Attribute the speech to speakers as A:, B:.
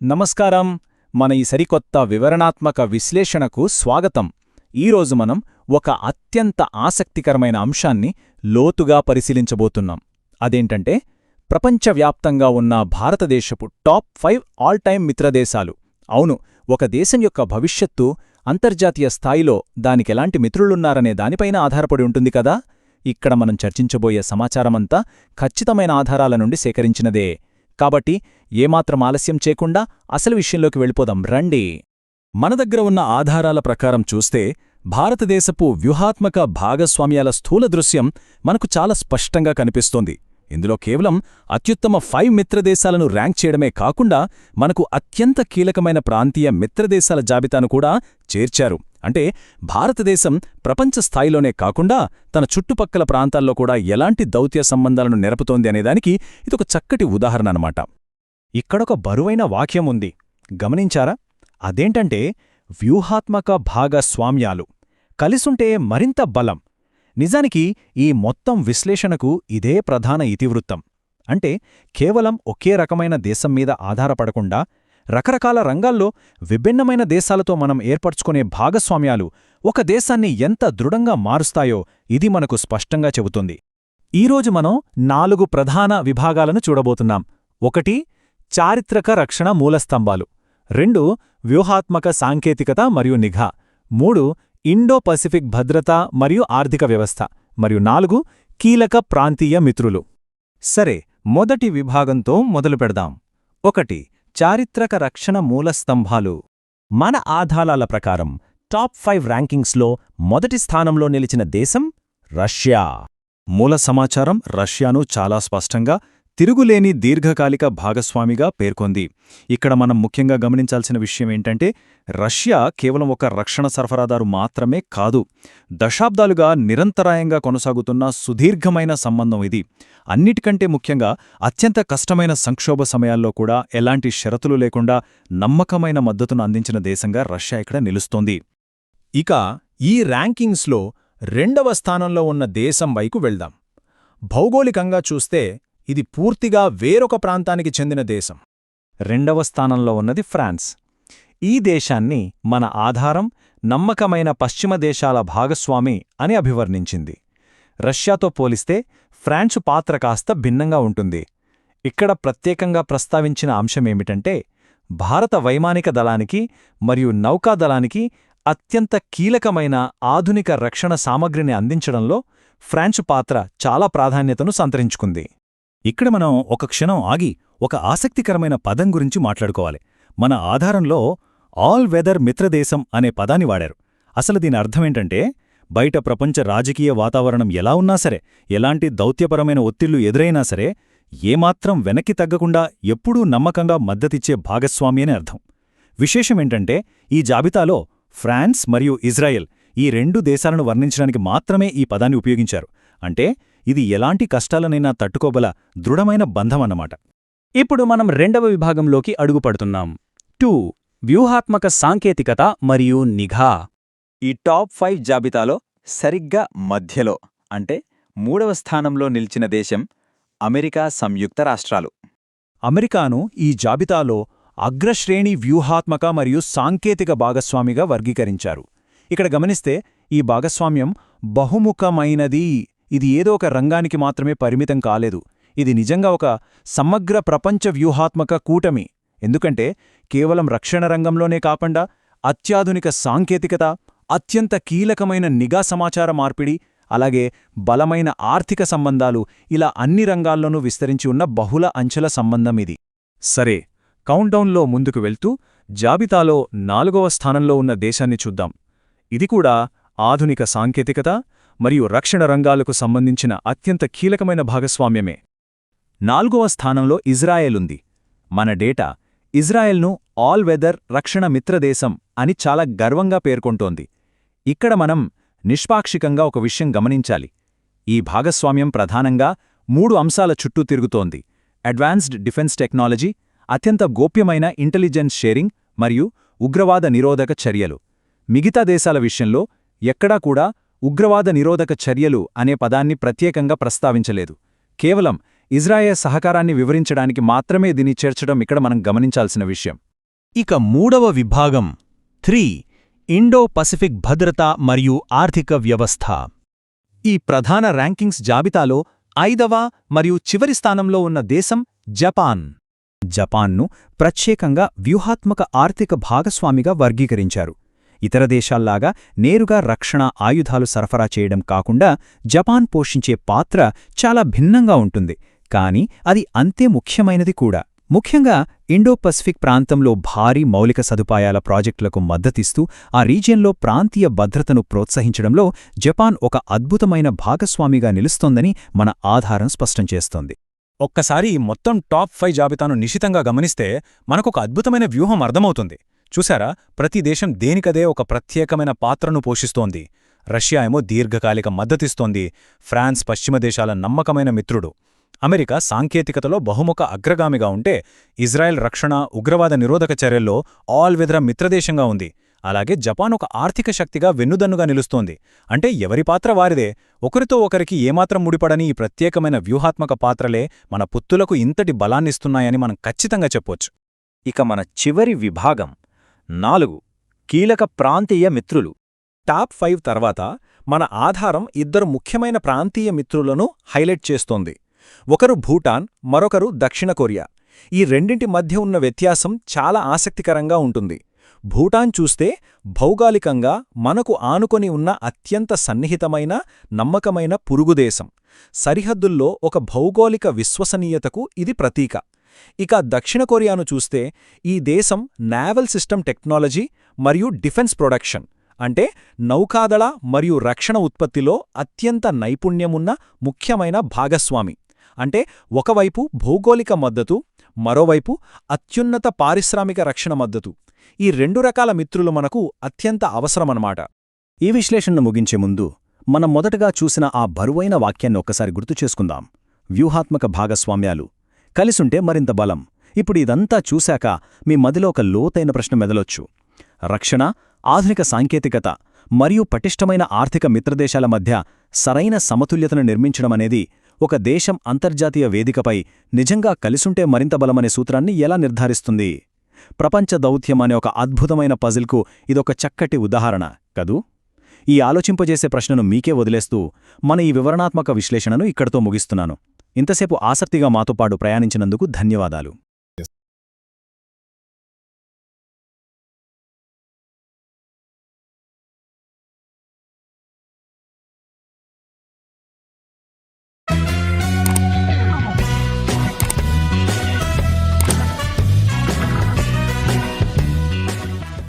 A: నమస్కారం. మన ఈ సరికొత్త వివరణాత్మక విశ్లేషణకు స్వాగతం. ఈరోజు మనం ఒక అత్యంత ఆసక్తికరమైన అంశాన్ని లోతుగా పరిశీలించబోతున్నాం. అదేంటంటే, ప్రపంచవ్యాప్తంగా ఉన్న భారతదేశపు టాప్ 5 ఆల్ టైమ్ మిత్రదేశాలు. అవును, ఒక దేశం యొక్క భవిష్యత్తు అంతర్జాతీయ స్థాయిలో దానికెలాంటి మిత్రులున్నారనే దానిపైన ఆధారపడి ఉంటుంది కదా. ఇక్కడ మనం చర్చించబోయే సమాచారమంతా ఖచ్చితమైన ఆధారాల నుండి సేకరించినదే. కాబట్టి ఏమాత్రం ఆలస్యం చేయకుండా అసలు విషయంలోకి వెళ్ళిపోదాం రండి. మన దగ్గర ఉన్న ఆధారాల ప్రకారం చూస్తే భారతదేశపు వ్యూహాత్మక భాగస్వామ్యాల స్థూల దృశ్యం మనకు చాలా స్పష్టంగా కనిపిస్తోంది. ఇందులో కేవలం అత్యుత్తమ 5 మిత్రదేశాలను ర్యాంక్ చేయడమే కాకుండా మనకు అత్యంత కీలకమైన ప్రాంతీయ మిత్రదేశాల జాబితాను కూడా చేర్చారు. అంటే భారతదేశం ప్రపంచ స్థాయిలోనే కాకుండా తన చుట్టుపక్కల ప్రాంతాల్లో కూడా ఎలాంటి దౌత్య సంబంధాలను నెరపుతోంది అనేదానికి ఇదొక చక్కటి ఉదాహరణ అన్నమాట. ఇక్కడొక బరువైన వాక్యం ఉంది, గమనించారా? అదేంటంటే వ్యూహాత్మక భాగస్వామ్యాలు కలిసుంటే మరింత బలం. నిజానికి ఈ మొత్తం విశ్లేషణకు ఇదే ప్రధాన ఇతివృత్తం. అంటే కేవలం ఒకే రకమైన దేశం మీద ఆధారపడకుండా రకరకాల రంగాల్లో విభిన్నమైన దేశాలతో మనం ఏర్పరచుకునే భాగస్వామ్యాలు ఒక దేశాన్ని ఎంత దృఢంగా మారుస్తాయో ఇది మనకు స్పష్టంగా చెబుతుంది. ఈరోజు మనం 4 ప్రధాన విభాగాలను చూడబోతున్నాం. 1 చారిత్రక రక్షణ మూలస్తంభాలు, 2 వ్యూహాత్మక సాంకేతికత మరియు నిఘా, 3 ఇండో పసిఫిక్ భద్రత మరియు ఆర్థిక వ్యవస్థ, మరియు 4 కీలక ప్రాంతీయ మిత్రులు. సరే, మొదటి విభాగంతో మొదలుపెడదాం. 1 చారిత్రక రక్షణ మూలస్తంభాలు. మన ఆధారాల ప్రకారం టాప్ 5 ర్యాంకింగ్స్లో మొదటి స్థానంలో నిలిచిన దేశం రష్యా. మూల సమాచారం రష్యాను చాలా స్పష్టంగా తిరుగులేని దీర్ఘకాలిక భాగస్వామిగా పేర్కొంది. ఇక్కడ మనం ముఖ్యంగా గమనించాల్సిన విషయమేంటంటే, రష్యా కేవలం ఒక రక్షణ సరఫరాదారు మాత్రమే కాదు, దశాబ్దాలుగా నిరంతరాయంగా కొనసాగుతున్న సుదీర్ఘమైన సంబంధం ఇది. అన్నిటికంటే ముఖ్యంగా అత్యంత కష్టమైన సంక్షోభ సమయాల్లో కూడా ఎలాంటి షరతులు లేకుండా నమ్మకమైన మద్దతును అందించిన దేశంగా రష్యా ఇక్కడ నిలుస్తోంది. ఇక ఈ ర్యాంకింగ్స్లో 2వ స్థానంలో ఉన్న దేశం వైపు వెళ్దాం. భౌగోళికంగా చూస్తే ఇది పూర్తిగా వేరొక ప్రాంతానికి చెందిన దేశం. 2వ స్థానంలో ఉన్నది ఫ్రాన్స్. ఈ దేశాన్ని మన ఆధారం నమ్మకమైన పశ్చిమ దేశాల భాగస్వామి అని అభివర్ణించింది. రష్యాతో పోలిస్తే ఫ్రాన్సు పాత్ర కాస్త భిన్నంగా ఉంటుంది. ఇక్కడ ప్రత్యేకంగా ప్రస్తావించిన అంశమేమిటంటే, భారత వైమానిక దళానికి మరియు నౌకాదళానికి అత్యంత కీలకమైన ఆధునిక రక్షణ సామగ్రిని అందించడంలో ఫ్రాన్సు పాత్ర చాలా ప్రాధాన్యతను సంతరించుకుంది. ఇక్కడ మనం ఒక క్షణం ఆగి ఒక ఆసక్తికరమైన పదం గురించి మాట్లాడుకోవాలి. మన ఆధారంలో ఆల్ వెదర్ మిత్రదేశం అనే పదాన్ని వాడారు. అసలు దీని అర్థమేంటంటే, బయట ప్రపంచ రాజకీయ వాతావరణం ఎలా ఉన్నా సరే, ఎలాంటి దౌత్యపరమైన ఒత్తిళ్లు ఎదురైనా సరే, ఏమాత్రం వెనక్కి తగ్గకుండా ఎప్పుడూ నమ్మకంగా మద్దతిచ్చే భాగస్వామి అని అర్థం. విశేషమేంటంటే, ఈ జాబితాలో ఫ్రాన్స్ మరియు ఇజ్రాయెల్ ఈ 2 దేశాలను వర్ణించడానికి మాత్రమే ఈ పదాన్ని ఉపయోగించారు. అంటే ఇది ఎలాంటి కష్టాలనైనా తట్టుకోగల దృఢమైన బంధమన్నమాట. ఇప్పుడు మనం 2వ విభాగంలోకి అడుగుపడుతున్నాం. 2 వ్యూహాత్మక సాంకేతికత మరియు నిఘా. ఈ టాప్ 5 జాబితాలో సరిగ్గా మధ్యలో, అంటే 3వ స్థానంలో నిలిచిన దేశం అమెరికా సంయుక్త రాష్ట్రాలు. అమెరికాను ఈ జాబితాలో అగ్రశ్రేణి వ్యూహాత్మక మరియు సాంకేతిక భాగస్వామిగా వర్గీకరించారు. ఇక్కడ గమనిస్తే ఈ భాగస్వామ్యం బహుముఖమైనది. ఇది ఏదో ఒక రంగానికి మాత్రమే పరిమితం కాలేదు. ఇది నిజంగా ఒక సమగ్ర ప్రపంచ వ్యూహాత్మక కూటమి. ఎందుకంటే కేవలం రక్షణ రంగంలోనే కాకుండా అత్యాధునిక సాంకేతికత, అత్యంత కీలకమైన నిఘా సమాచార మార్పిడి, అలాగే బలమైన ఆర్థిక సంబంధాలు, ఇలా అన్ని రంగాల్లోనూ విస్తరించి ఉన్న బహుళ అంచెల సంబంధం ఇది. సరే, కౌంట్డౌన్లో ముందుకు వెళ్తూ జాబితాలో 4వ స్థానంలో ఉన్న దేశాన్ని చూద్దాం. ఇది కూడా ఆధునిక సాంకేతికత మరియు రక్షణ రంగాలకు సంబంధించిన అత్యంత కీలకమైన భాగస్వామ్యమే. 4వ స్థానంలో ఇజ్రాయెల్ ఉంది. మన డేటా ఇజ్రాయెల్ను ఆల్ వెదర్ రక్షణ మిత్రదేశం అని చాలా గర్వంగా పేర్కొంటోంది. ఇక్కడ మనం నిష్పాక్షికంగా ఒక విషయం గమనించాలి. ఈ భాగస్వామ్యం ప్రధానంగా 3 అంశాల చుట్టూ తిరుగుతోంది: అడ్వాన్స్డ్ డిఫెన్స్ టెక్నాలజీ, అత్యంత గోప్యమైన ఇంటెలిజెన్స్ షేరింగ్ మరియు ఉగ్రవాద నిరోధక చర్యలు. మిగతా దేశాల విషయంలో ఎక్కడా కూడా ఉగ్రవాద నిరోధక చర్యలు అనే పదాన్ని ప్రత్యేకంగా ప్రస్తావించలేదు. కేవలం ఇజ్రాయెల్ సహకారాన్ని వివరించడానికి మాత్రమే దీన్ని చేర్చడం ఇక్కడ మనం గమనించాల్సిన విషయం. ఇక మూడవ విభాగం 3 ఇండో పసిఫిక్ భద్రత మరియు ఆర్థిక వ్యవస్థ. ఈ ప్రధాన ర్యాంకింగ్స్ జాబితాలో 5వ మరియు చివరి స్థానంలో ఉన్న దేశం జపాన్. జపాన్ను ప్రత్యేకంగా వ్యూహాత్మక ఆర్థిక భాగస్వామిగా వర్గీకరించారు. ఇతర దేశాల్లాగా నేరుగా రక్షణ ఆయుధాలు సరఫరా చేయడం కాకుండా జపాన్ పోషించే పాత్ర చాలా భిన్నంగా ఉంటుంది, కానీ అది అంతే ముఖ్యమైనది కూడా. ముఖ్యంగా ఇండో పసిఫిక్ ప్రాంతంలో భారీ మౌలిక సదుపాయాల ప్రాజెక్టులకు మద్దతిస్తూ ఆ రీజియన్లో ప్రాంతీయ భద్రతను ప్రోత్సహించడంలో జపాన్ ఒక అద్భుతమైన భాగస్వామిగా నిలుస్తోందని మన ఆధారం స్పష్టం చేస్తోంది.
B: ఒక్కసారి ఈ మొత్తం టాప్ 5 జాబితాను నిశితంగా గమనిస్తే మనకొక అద్భుతమైన వ్యూహం అర్థమవుతుంది. చూశారా, ప్రతి దేశం దేనికదే ఒక ప్రత్యేకమైన పాత్రను పోషిస్తోంది. రష్యా ఏమో దీర్ఘకాలిక మద్దతిస్తోంది, ఫ్రాన్స్ పశ్చిమ దేశాల నమ్మకమైన మిత్రుడు, అమెరికా సాంకేతికతలో బహుముఖ అగ్రగామిగా ఉంటే ఇజ్రాయెల్ రక్షణ ఉగ్రవాద నిరోధక చర్యల్లో ఆల్ వెదర్ మిత్రదేశంగా ఉంది. అలాగే జపాన్ ఒక ఆర్థిక శక్తిగా వెన్నుదన్నుగా నిలుస్తోంది. అంటే ఎవరి పాత్ర వారిదే. ఒకరితో ఒకరికి ఏమాత్రం ముడిపడని ఈ ప్రత్యేకమైన వ్యూహాత్మక పాత్రలే మన పుత్తులకు ఇంతటి బలాన్నిస్తున్నాయని మనం ఖచ్చితంగా చెప్పొచ్చు.
A: ఇక మన చివరి విభాగం 4 కీలక ప్రాంతీయ మిత్రులు. టాప్ 5 తర్వాత మన ఆధారం 2 ముఖ్యమైన ప్రాంతీయ మిత్రులను హైలైట్ చేస్తోంది. ఒకరు భూటాన్, మరొకరు దక్షిణ కొరియా. ఈ రెండింటి మధ్య ఉన్న వ్యత్యాసం చాలా ఆసక్తికరంగా ఉంటుంది. భూటాన్ చూస్తే భౌగోళికంగా మనకు ఆనుకొని ఉన్న అత్యంత సన్నిహితమైన నమ్మకమైన పొరుగుదేశం. సరిహద్దుల్లో ఒక భౌగోళిక విశ్వసనీయతకు ఇది ప్రతీక. ఇక దక్షిణ కొరియాను చూస్తే ఈ దేశం నేవల్ సిస్టమ్ టెక్నాలజీ మరియు డిఫెన్స్ ప్రొడక్షన్ అంటే నౌకాదళ మరియు రక్షణ ఉత్పత్తిలో అత్యంత నైపుణ్యమున్న ముఖ్యమైన భాగస్వామి. అంటే ఒకవైపు భౌగోళిక మద్దతు, మరోవైపు అత్యున్నత పారిశ్రామిక రక్షణ మద్దతు. ఈ 2 రకాల మిత్రులు మనకు అత్యంత అవసరమన్నమాట. ఈ విశ్లేషణను ముగించే ముందు మనం మొదటగా చూసిన ఆ బరువైన వాక్యాన్ని ఒక్కసారి గుర్తు చేసుకుందాం. వ్యూహాత్మక భాగస్వామ్యాలు కలిసుంటే మరింత బలం. ఇప్పుడు ఇదంతా చూశాక మీ మదిలో ఒక లోతైన ప్రశ్న మెదలొచ్చు. రక్షణ, ఆధునిక సాంకేతికత మరియు పటిష్టమైన ఆర్థిక మిత్రదేశాల మధ్య సరైన సమతుల్యతను నిర్మించడమనేది ఒక దేశం అంతర్జాతీయ వేదికపై నిజంగా కలిసుంటే మరింత బలమనే సూత్రాన్ని ఎలా నిర్ధారిస్తుంది? ప్రపంచ దౌత్యం అనే ఒక అద్భుతమైన పజిల్కు ఇదొక చక్కటి ఉదాహరణ కదూ? ఈ ఆలోచింపజేసే ప్రశ్నను మీకే వదిలేస్తూ మన ఈ వివరణాత్మక విశ్లేషణను ఇక్కడితో ముగిస్తున్నాను. ఇంతసేపు ఆసక్తిగా మాతోపాటు ప్రయాణించినందుకు ధన్యవాదాలు.